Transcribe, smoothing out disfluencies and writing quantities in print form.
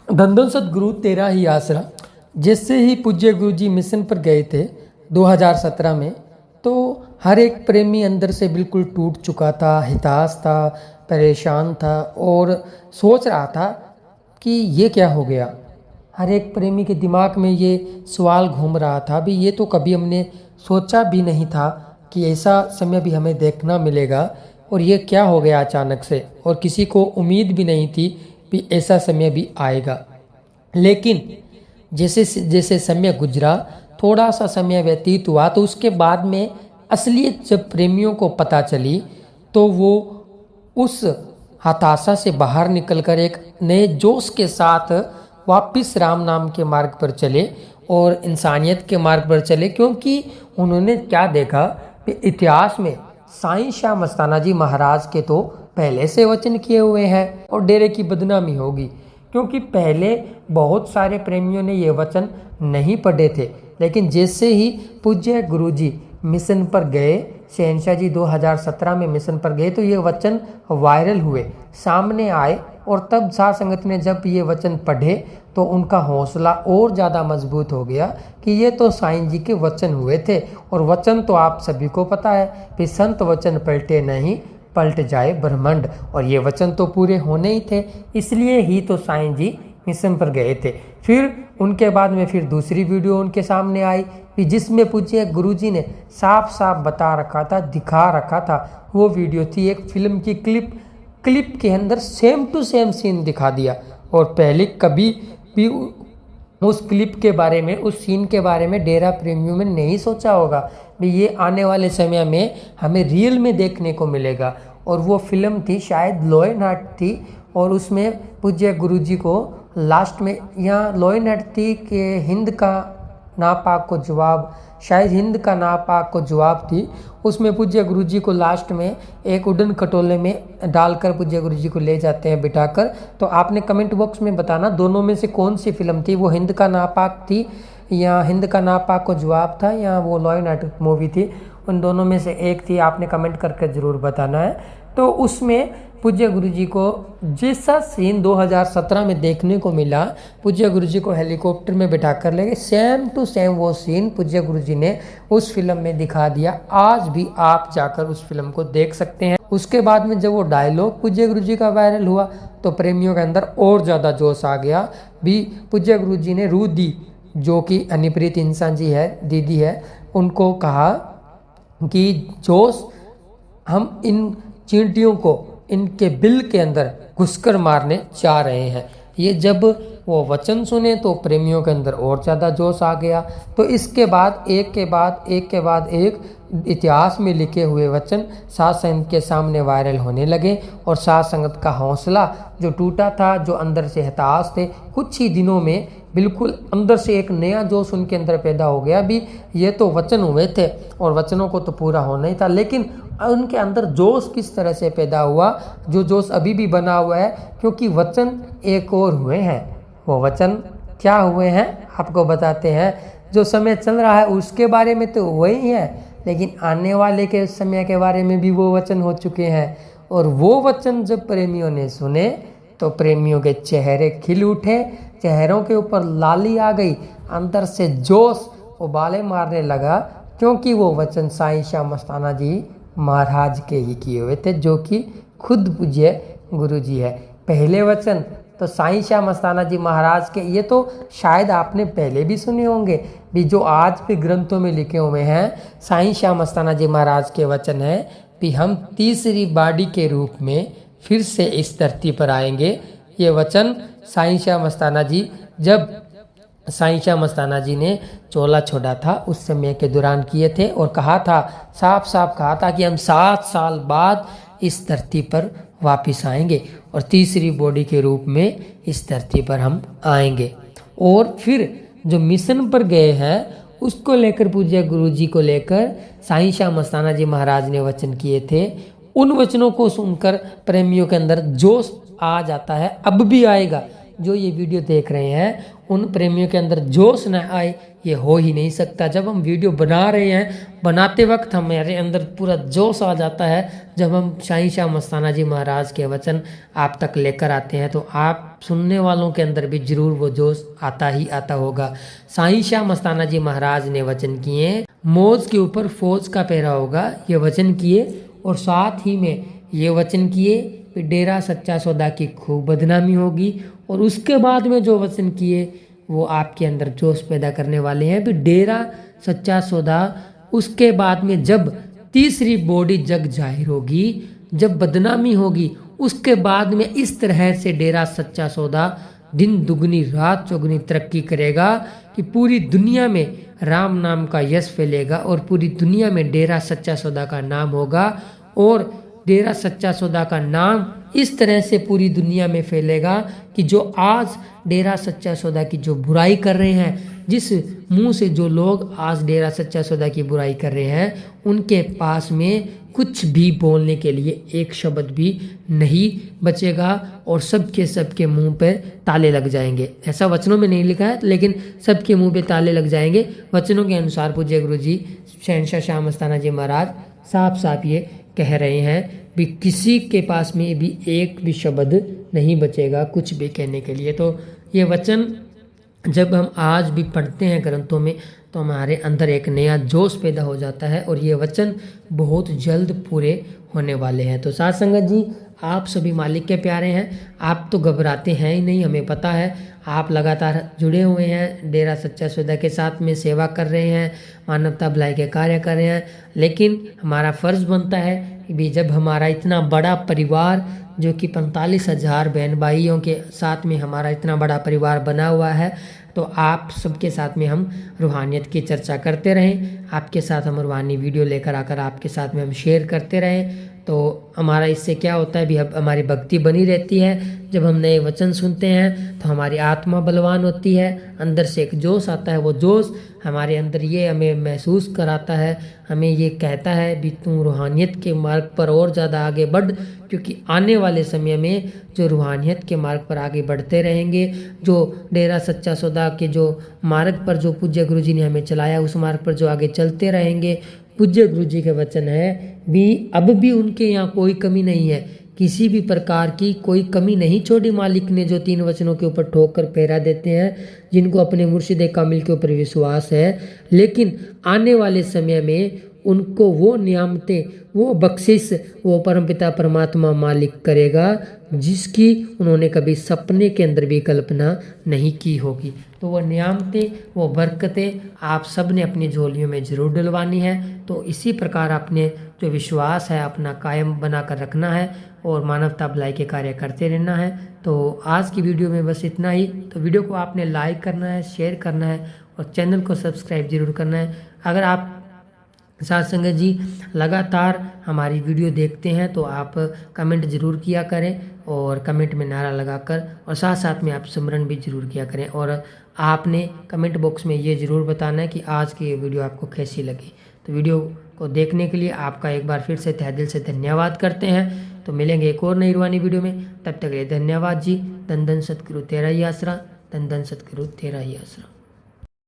धन सतगुरु तेरा ही आसरा। जैसे ही पूज्य गुरु जी मिशन पर गए थे 2017 में, तो हर एक प्रेमी अंदर से बिल्कुल टूट चुका था, हताश था, परेशान था और सोच रहा था कि ये क्या हो गया। हर एक प्रेमी के दिमाग में ये सवाल घूम रहा था, भी ये तो कभी हमने सोचा भी नहीं था कि ऐसा समय भी हमें देखना मिलेगा, और ये क्या हो गया अचानक से, और किसी को उम्मीद भी नहीं थी कि ऐसा समय भी आएगा। लेकिन जैसे जैसे समय गुजरा, थोड़ा सा समय व्यतीत हुआ, तो उसके बाद में असलियत जब प्रेमियों को पता चली, तो वो उस हताशा से बाहर निकलकर एक नए जोश के साथ वापस राम नाम के मार्ग पर चले और इंसानियत के मार्ग पर चले। क्योंकि उन्होंने क्या देखा कि इतिहास में साईं शाह मस्ताना जी महाराज के तो पहले से वचन किए हुए हैं और डेरे की बदनामी होगी, क्योंकि पहले बहुत सारे प्रेमियों ने ये वचन नहीं पढ़े थे। लेकिन जैसे ही पूज्य गुरुजी मिशन पर गए, शहनशाह जी 2017 में मिशन पर गए, तो ये वचन वायरल हुए, सामने आए, और तब साध संगत ने जब ये वचन पढ़े तो उनका हौसला और ज़्यादा मजबूत हो गया कि ये तो साईं जी के वचन हुए थे। और वचन तो आप सभी को पता है कि संत वचन पलटे नहीं, पलट जाए ब्रह्मांड, और ये वचन तो पूरे होने ही थे, इसलिए ही तो साईं जी मिशन पर गए थे। फिर उनके बाद में फिर दूसरी वीडियो उनके सामने आई कि जिसमें पूज्य गुरुजी ने साफ साफ बता रखा था, दिखा रखा था। वो वीडियो थी एक फिल्म की क्लिप के अंदर सेम टू सेम सीन दिखा दिया, और पहले कभी भी उस क्लिप के बारे में, उस सीन के बारे में डेरा प्रेमियों में नहीं सोचा होगा भी ये आने वाले समय में हमें रियल में देखने को मिलेगा। और वो फिल्म थी शायद लॉ एंड ऑर्डर थी, और उसमें पूज्य गुरुजी को लास्ट में, यहाँ लॉ एंड ऑर्डर थी कि हिंद का नापाक को जवाब, शायद हिंद का नापाक को जवाब थी। उसमें पूज्य गुरुजी को लास्ट में एक उड़न खटोले में डालकर पूज्य गुरुजी को ले जाते हैं बिठाकर। तो आपने कमेंट बॉक्स में बताना दोनों में से कौन सी फिल्म थी, वो हिंद का नापाक थी या हिंद का नापाक को जवाब था, या वो लॉ एंड ऑर्डर मूवी थी। उन दोनों में से एक थी, आपने कमेंट करके ज़रूर बताना है। तो उसमें पूज्य गुरुजी को जैसा सीन 2017 में देखने को मिला, पूज्य गुरुजी को हेलीकॉप्टर में बिठा कर ले गए, सेम टू सेम वो सीन पूज्य गुरुजी ने उस फिल्म में दिखा दिया। आज भी आप जाकर उस फिल्म को देख सकते हैं। उसके बाद में जब वो डायलॉग पूज्य गुरुजी का वायरल हुआ, तो प्रेमियों के अंदर और ज़्यादा जोश आ गया भी। पूज्य गुरुजी ने रू दी, जो कि हनीप्रीत इंसान जी है, दीदी है, उनको कहा कि जोश हम इन चींटियों को इनके बिल के अंदर घुसकर मारने जा रहे हैं। ये जब वो वचन सुने तो प्रेमियों के अंदर और ज़्यादा जोश आ गया। तो इसके बाद एक के बाद एक इतिहास में लिखे हुए वचन साध संगत के सामने वायरल होने लगे, और साध संगत का हौसला जो टूटा था, जो अंदर से हताश थे, कुछ ही दिनों में बिल्कुल अंदर से एक नया जोश उनके अंदर पैदा हो गया भी। ये तो वचन हुए थे और वचनों को तो पूरा होना ही था, लेकिन उनके अंदर जोश किस तरह से पैदा हुआ, जो जोश अभी भी बना हुआ है, क्योंकि वचन एक और हुए हैं। वो वचन क्या हुए हैं आपको बताते हैं। जो समय चल रहा है उसके बारे में तो वही है, लेकिन आने वाले के समय के बारे में भी वो वचन हो चुके हैं। और वो वचन जब प्रेमियों ने सुने तो प्रेमियों के चेहरे खिल उठे, चेहरों के ऊपर लाली आ गई, अंदर से जोश उबाले मारने लगा, क्योंकि वो वचन साईं शाह मस्ताना जी महाराज के ही किए हुए थे, जो कि खुद पूज्य गुरु जी है। पहले वचन तो साईं शाह मस्ताना जी महाराज के, ये तो शायद आपने पहले भी सुने होंगे भी, जो आज भी ग्रंथों में लिखे हुए हैं। साईं शाह मस्ताना जी महाराज के वचन है कि हम तीसरी बाड़ी के रूप में फिर से इस धरती पर आएंगे। ये वचन साईं शाह मस्ताना जी, जब साईं शाह मस्ताना जी ने चोला छोड़ा था उस समय के दौरान किए थे, और कहा था, साफ साफ कहा था कि हम 7 साल बाद इस धरती पर वापस आएंगे और तीसरी बॉडी के रूप में इस धरती पर हम आएंगे। और फिर जो मिशन पर गए हैं उसको लेकर, पूज्य गुरुजी को लेकर साईं शाह मस्ताना जी महाराज ने वचन किए थे। उन वचनों को सुनकर प्रेमियों के अंदर जोश आ जाता है, अब भी आएगा। जो ये वीडियो देख रहे हैं उन प्रेमियों के अंदर जोश न आए, ये हो ही नहीं सकता। जब हम वीडियो बना रहे हैं, बनाते वक्त हमारे अंदर पूरा जोश आ जाता है। जब हम साईं शाह मस्ताना जी महाराज के वचन आप तक लेकर आते हैं तो आप सुनने वालों के अंदर भी जरूर वो जोश आता ही आता होगा। साईं शाह मस्ताना जी महाराज ने वचन किए, मौज के ऊपर फौज का पहरा होगा, ये वचन किए। और साथ ही में ये वचन किए कि डेरा सच्चा सौदा की खूब बदनामी होगी। और उसके बाद में जो वचन किए वो आपके अंदर जोश पैदा करने वाले हैं। भी डेरा सच्चा सौदा, उसके बाद में जब तीसरी बॉडी जग जाहिर होगी, जब बदनामी होगी, उसके बाद में इस तरह से डेरा सच्चा सौदा दिन दुगनी रात चौगुनी तरक्की करेगा कि पूरी दुनिया में राम नाम का यश फैलेगा और पूरी दुनिया में डेरा सच्चा सौदा का नाम होगा। और डेरा सच्चा सौदा का नाम इस तरह से पूरी दुनिया में फैलेगा कि जो आज डेरा सच्चा सौदा की जो बुराई कर रहे हैं, जिस मुंह से जो लोग आज डेरा सच्चा सौदा की बुराई कर रहे हैं, उनके पास में कुछ भी बोलने के लिए एक शब्द भी नहीं बचेगा और सबके मुंह पे ताले लग जाएंगे। ऐसा वचनों में नहीं लिखा है, लेकिन सबके मुंह पे ताले लग जाएंगे। वचनों के अनुसार पूज्य गुरु जी शहंशाह शाह मस्ताना जी महाराज साफ साफ ये कह रहे हैं भी किसी के पास में भी एक भी शब्द नहीं बचेगा कुछ भी कहने के लिए। तो ये वचन जब हम आज भी पढ़ते हैं ग्रंथों में तो हमारे अंदर एक नया जोश पैदा हो जाता है और ये वचन बहुत जल्द पूरे होने वाले हैं। तो साथ संगत जी, आप सभी मालिक के प्यारे हैं, आप तो घबराते हैं ही नहीं, हमें पता है। आप लगातार जुड़े हुए हैं, डेरा सच्चा सौदा के साथ में सेवा कर रहे हैं, मानवता भलाई के कार्य कर रहे हैं। लेकिन हमारा फ़र्ज़ बनता है कि जब हमारा इतना बड़ा परिवार जो कि 45,000 बहन भाइयों के साथ में हमारा इतना बड़ा परिवार बना हुआ है, तो आप सबके साथ में हम रूहानियत की चर्चा करते रहें, आपके साथ हम रूहानी वीडियो लेकर आकर आपके साथ में हम शेयर करते रहें। तो हमारा इससे क्या होता है भी अब हमारी भक्ति बनी रहती है। जब हम नए वचन सुनते हैं तो हमारी आत्मा बलवान होती है, अंदर से एक जोश आता है। वो जोश हमारे अंदर ये हमें महसूस कराता है, हमें ये कहता है भी तू रूहानियत के मार्ग पर और ज़्यादा आगे बढ़, क्योंकि आने वाले समय में जो रूहानियत के मार्ग पर आगे बढ़ते रहेंगे, जो डेरा सच्चा सौदा के जो मार्ग पर जो पूज्य गुरु जी ने हमें चलाया, उस मार्ग पर जो आगे चलते रहेंगे, पूज्य गुरु जी के वचन है भी अब भी उनके यहाँ कोई कमी नहीं है, किसी भी प्रकार की कोई कमी नहीं छोड़ी मालिक ने। जो 3 वचनों के ऊपर ठोक कर पहरा देते हैं, जिनको अपने मुर्शिद कामिल के ऊपर विश्वास है, लेकिन आने वाले समय में उनको वो नियामतें, वो बख्शिश वो परमपिता परमात्मा मालिक करेगा जिसकी उन्होंने कभी सपने के अंदर भी कल्पना नहीं की होगी। तो वो नियामतें, वो बरकतें आप सब ने अपनी झोलियों में ज़रूर डलवानी है। तो इसी प्रकार अपने जो विश्वास है अपना कायम बना कर रखना है और मानवता भलाई के कार्य करते रहना है। तो आज की वीडियो में बस इतना ही। तो वीडियो को आपने लाइक करना है, शेयर करना है और चैनल को सब्सक्राइब जरूर करना है। अगर आप साथ संगत जी लगातार हमारी वीडियो देखते हैं तो आप कमेंट ज़रूर किया करें और कमेंट में नारा लगाकर, और साथ साथ में आप सिमरन भी ज़रूर किया करें। और आपने कमेंट बॉक्स में ये ज़रूर बताना है कि आज की ये वीडियो आपको कैसी लगी। तो वीडियो को देखने के लिए आपका एक बार फिर से तहे दिल से धन्यवाद करते हैं। तो मिलेंगे एक और नई रूहानी वीडियो में, तब तक के लिए धन्यवाद जी। धन धन सतगुरु तेरा ही आसरा, धन धन सतगुरु तेरा ही आसरा।